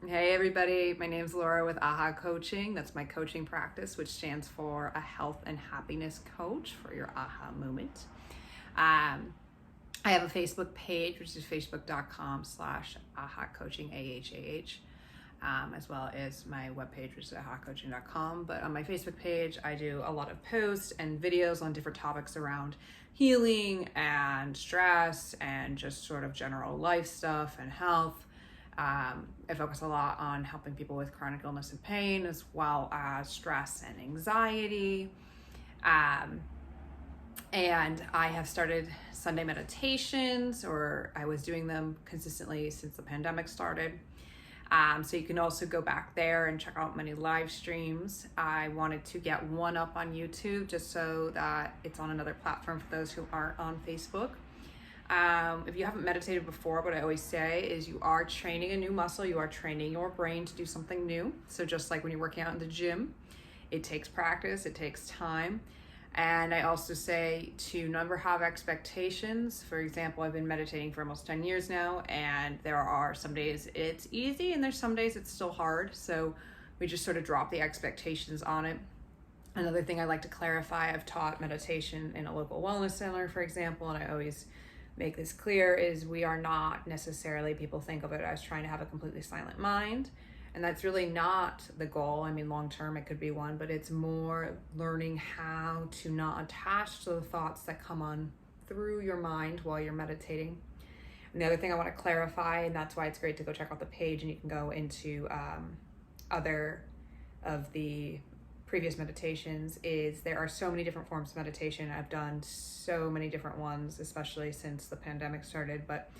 Hey everybody, my name's Laura with A-HAH Coaching. That's my coaching practice, which stands for a health and happiness coach for your AHA moment. I have a Facebook page, which is facebook.com/AHA Coaching, A-H-A-H, as well as my webpage, which is ahahcoaching.com. But on my Facebook page, I do a lot of posts and videos on different topics around healing and stress and just sort of general life stuff and health. I focus a lot on helping people with chronic illness and pain, as well as stress and anxiety. And I have started Sunday meditations, or I was doing them consistently since the pandemic started. So you can also go back there and check out many live streams. I wanted to get one up on YouTube just so that it's on another platform for those who aren't on Facebook. If you haven't meditated before, what I always say is you are training a new muscle, you are training your brain to do something new. So just like when you're working out in the gym, it takes practice, it takes time. And I also say to never have expectations. For example, I've been meditating for almost 10 years now, and there are some days it's easy and there's some days it's still hard. So we just sort of drop the expectations on it. Another thing I like to clarify, I've taught meditation in a local wellness center, for example, and I always make this clear, is we are not necessarily, people think of it as trying to have a completely silent mind. And that's really not the goal. I mean, long term, it could be one, but it's more learning how to not attach to the thoughts that come on through your mind while you're meditating. And the other thing I want to clarify, and that's why it's great to go check out the page, and you can go into other of the previous meditations, is there are so many different forms of meditation. I've done so many different ones, especially since the pandemic started. But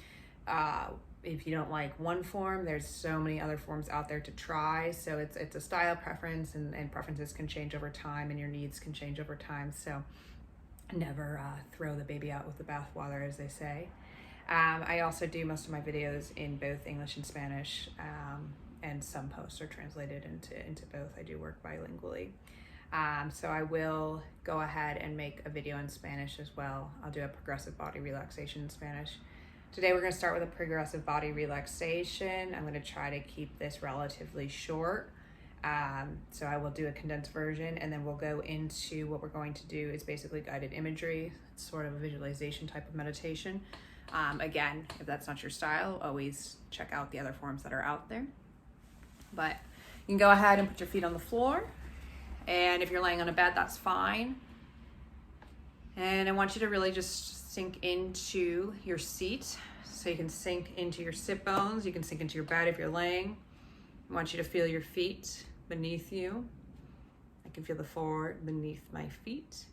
if you don't like one form, there's so many other forms out there to try. So it's a style preference, and preferences can change over time, and your needs can change over time. So never throw the baby out with the bathwater, as they say. I also do most of my videos in both English and Spanish, and some posts are translated into both. I do work bilingually. So I will go ahead and make a video in Spanish as well. I'll do a progressive body relaxation in Spanish. Today we're going to start with a progressive body relaxation. I'm going to try to keep this relatively short. So I will do a condensed version, and then we'll go into what we're going to do is basically guided imagery. It's sort of a visualization type of meditation. Again, if that's not your style, always check out the other forms that are out there. But you can go ahead and put your feet on the floor. And if you're laying on a bed, that's fine. And I want you to really just sink into your seat. So you can sink into your sit bones. You can sink into your bed if you're laying. I want you to feel your feet beneath you. I can feel the floor beneath my feet.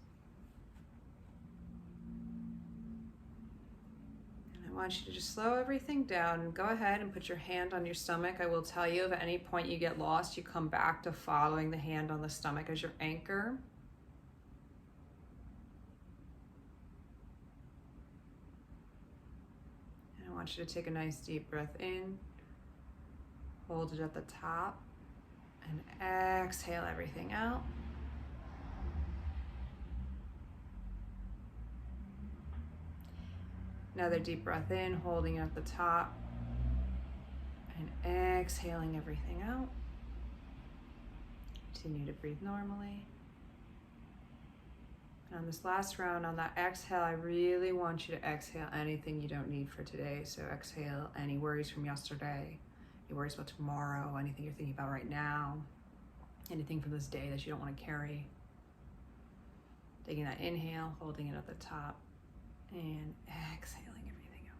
I want you to just slow everything down and go ahead and put your hand on your stomach. I will tell you, if at any point you get lost, you come back to following the hand on the stomach as your anchor. And I want you to take a nice deep breath in, hold it at the top, and exhale everything out. Another deep breath in, holding it at the top, and exhaling everything out. Continue to breathe normally. And on this last round, on that exhale, I really want you to exhale anything you don't need for today. So exhale any worries from yesterday, any worries about tomorrow, anything you're thinking about right now, anything from this day that you don't want to carry. Taking that inhale, holding it at the top, and exhaling everything out.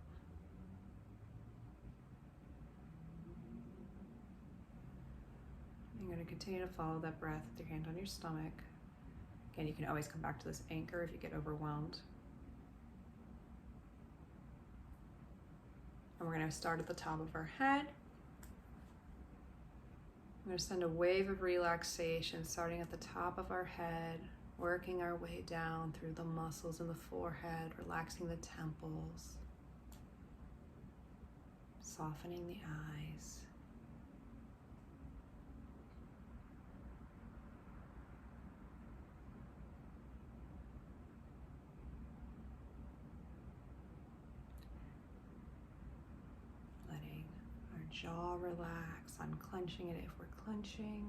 You're going to continue to follow that breath with your hand on your stomach. Again, you can always come back to this anchor if you get overwhelmed. And we're going to start at the top of our head. I'm going to send a wave of relaxation starting at the top of our head, working our way down through the muscles in the forehead, relaxing the temples, softening the eyes. jaw relax, unclenching it if we're clenching.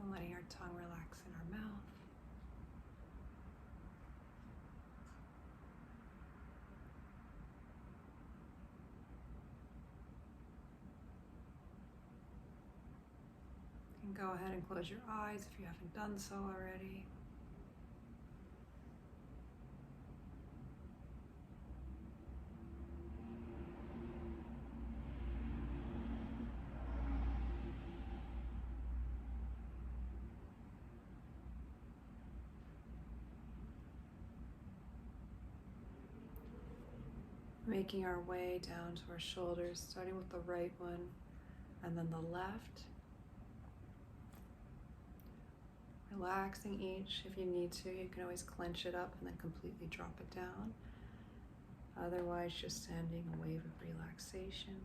And letting our tongue relax in our mouth. And go ahead and close your eyes if you haven't done so already. Making our way down to our shoulders, starting with the right one and then the left. Relaxing each. If you need to, you can always clench it up and then completely drop it down. Otherwise, just sending a wave of relaxation.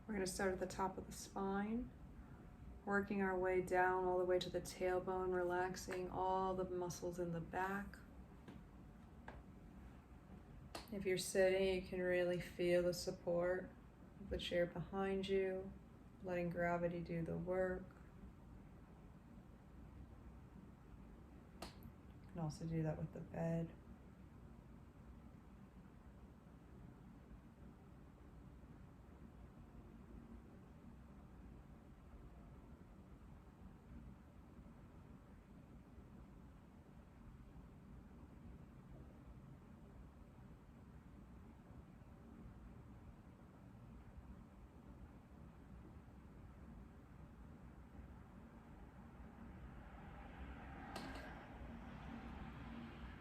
We're going to start at the top of the spine, working our way down all the way to the tailbone, relaxing all the muscles in the back. If you're sitting, you can really feel the support of the chair behind you, letting gravity do the work. You can also do that with the bed.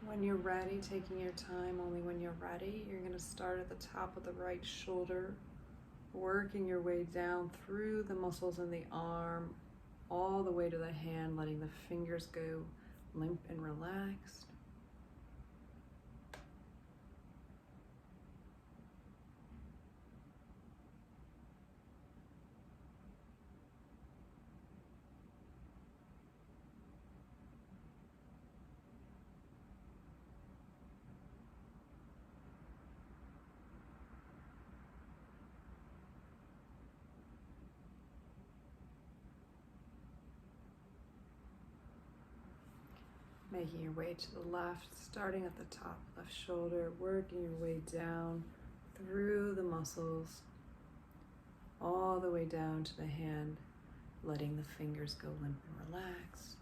When you're ready, taking your time only when you're ready, you're going to start at the top of the right shoulder, working your way down through the muscles in the arm, all the way to the hand, letting the fingers go limp and relaxed. Making your way to the left, starting at the top left shoulder, working your way down through the muscles, all the way down to the hand, letting the fingers go limp and relaxed.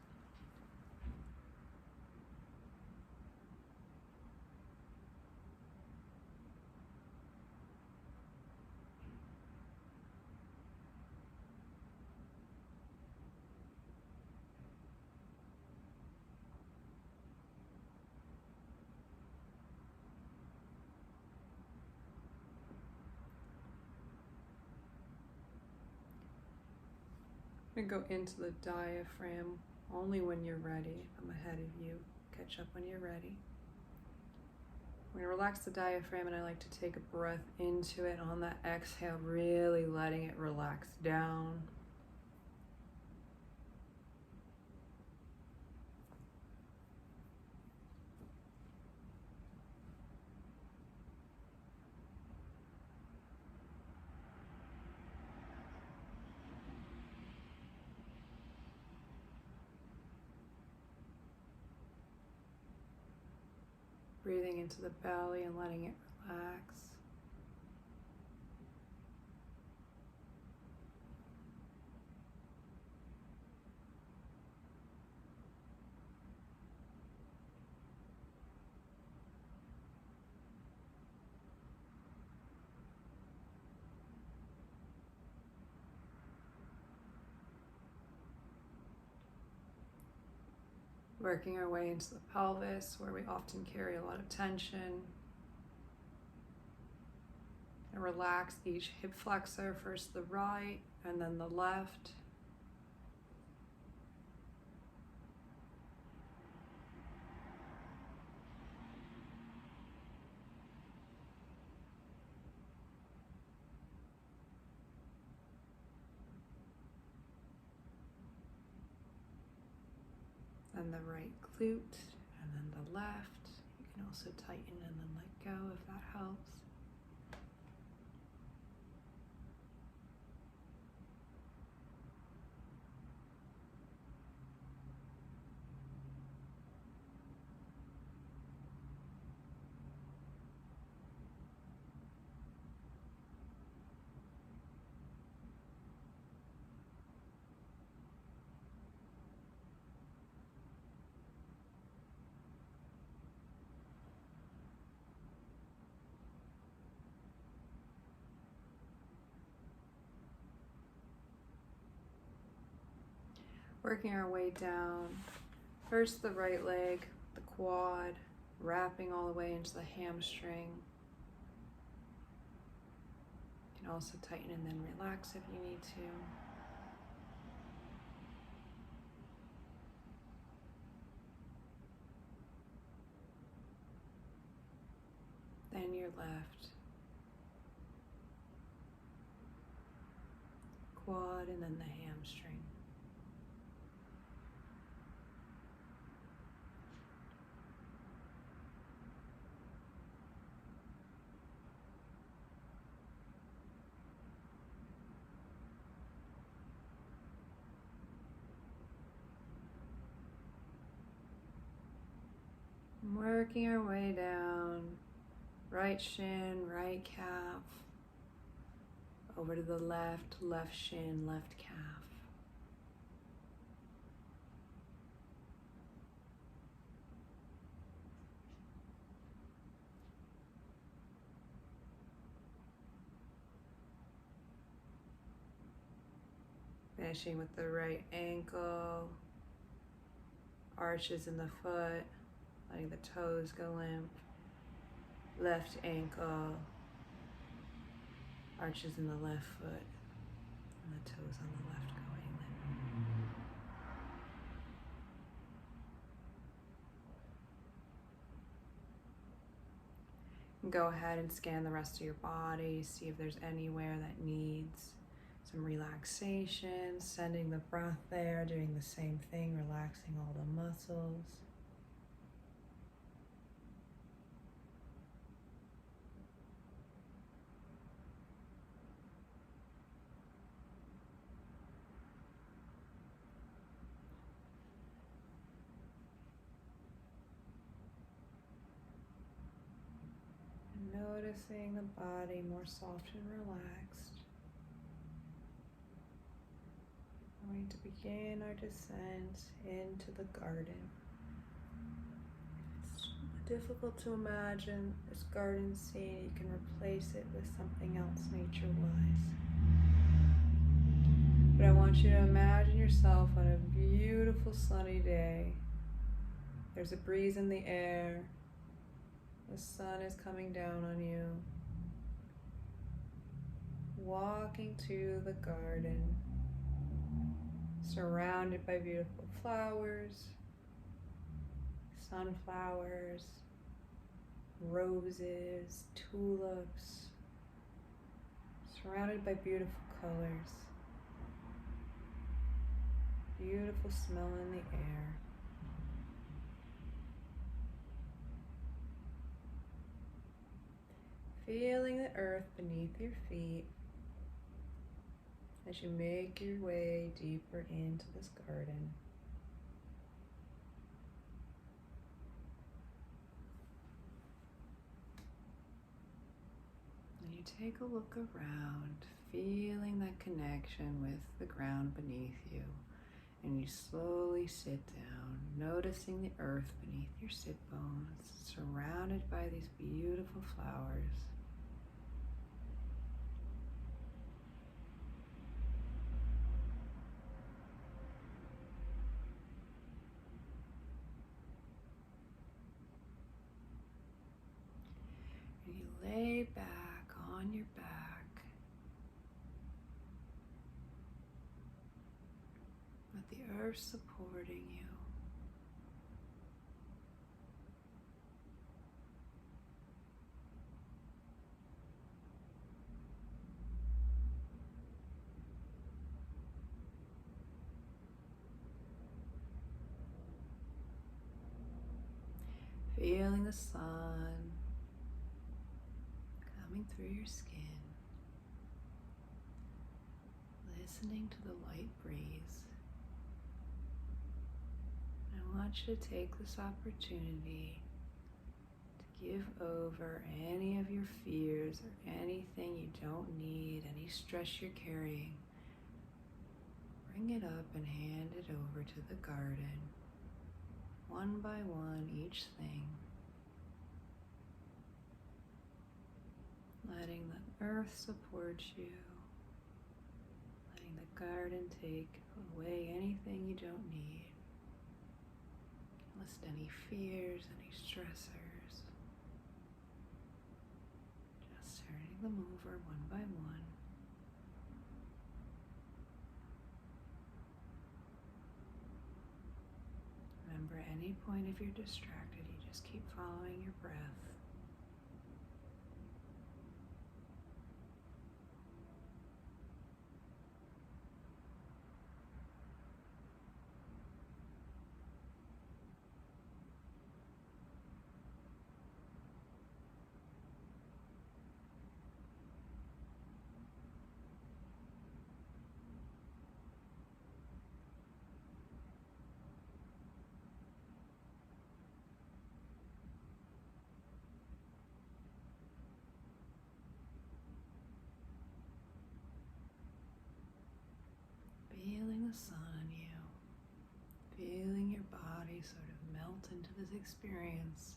I'm going to go into the diaphragm only when you're ready. I'm ahead of you. Catch up when you're ready. We're going to relax the diaphragm, and I like to take a breath into it. On that exhale, really letting it relax down. Breathing into the belly and letting it relax. Working our way into the pelvis, where we often carry a lot of tension. And relax each hip flexor, first the right and then the left. Then the right glute and then the left. You can also tighten and then let go if that helps. Working our way down, first the right leg, the quad, wrapping all the way into the hamstring. You can also tighten and then relax if you need to. Then your left quad and then the hamstring. Working our way down, right shin, right calf, over to the left, left shin, left calf. Finishing with the right ankle, arches in the foot, letting the toes go limp. Left ankle, arches in the left foot, and the toes on the left going limp. And go ahead and scan the rest of your body, see if there's anywhere that needs some relaxation, sending the breath there, doing the same thing, relaxing all the muscles. Noticing the body more soft and relaxed. We're going to begin our descent into the garden. It's difficult to imagine this garden scene. You can replace it with something else nature-wise. But I want you to imagine yourself on a beautiful sunny day. There's a breeze in the air. The sun is coming down on you. Walking to the garden, surrounded by beautiful flowers, sunflowers, roses, tulips, surrounded by beautiful colors, beautiful smell in the air. Feeling the earth beneath your feet as you make your way deeper into this garden. And you take a look around, feeling that connection with the ground beneath you. And you slowly sit down, noticing the earth beneath your sit bones, surrounded by these beautiful flowers. And you lay back on your back, with the earth supporting you. Feeling the sun coming through your skin, listening to the light breeze. I want you to take this opportunity to give over any of your fears or anything you don't need, any stress you're carrying. Bring it up and hand it over to the garden, one by one, each thing. Letting the earth support you, letting the garden take away anything you don't need. List any fears, any stressors. Just turning them over one by one. Remember, at any point if you're distracted, you just keep following your breath. Feeling the sun on you, feeling your body sort of melt into this experience.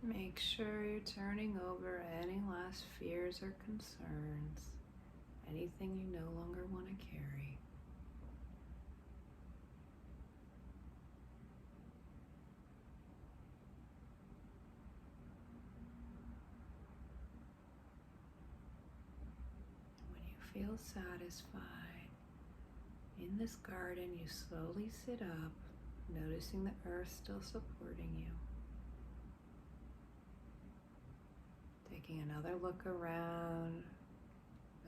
Make sure you're turning over any last fears or concerns, anything you no longer want to carry. When you feel satisfied in this garden, you slowly sit up, noticing the earth still supporting you. Taking another look around,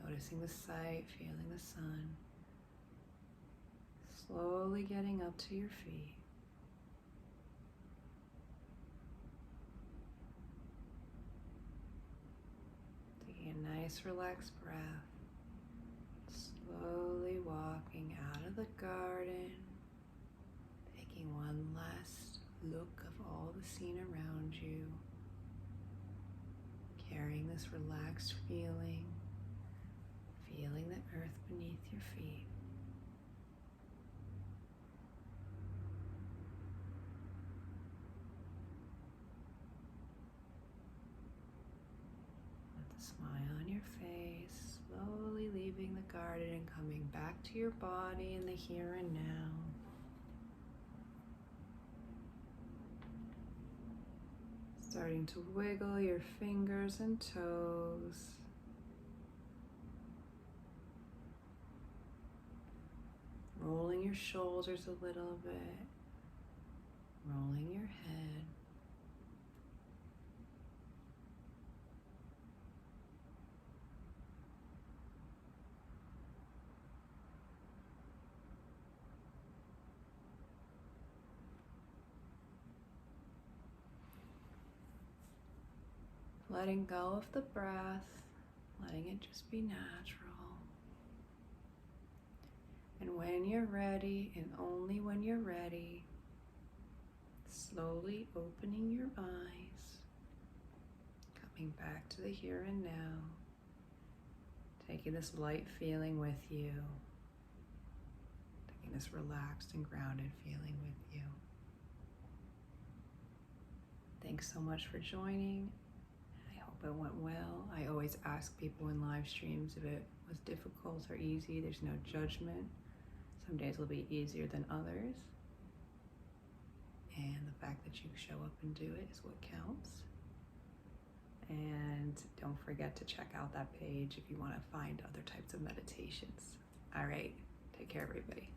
noticing the sight, feeling the sun. Slowly getting up to your feet. Taking a nice relaxed breath. Slowly walking out of the garden. Taking one last look of all the scene around you. Carrying this relaxed feeling. Feeling the earth beneath your feet. With a smile on your face, slowly leaving the garden and coming back to your body in the here and now. Starting to wiggle your fingers and toes. Rolling your shoulders a little bit, rolling your head. Letting go of the breath, letting it just be natural. And when you're ready, and only when you're ready, slowly opening your eyes, coming back to the here and now, taking this light feeling with you, taking this relaxed and grounded feeling with you. Thanks so much for joining. I hope hope it went well. I always ask people in live streams if it was difficult or easy. There's no judgment. Some days will be easier than others. And the fact that you show up and do it is what counts. And don't forget to check out that page if you want to find other types of meditations. All right, take care, everybody.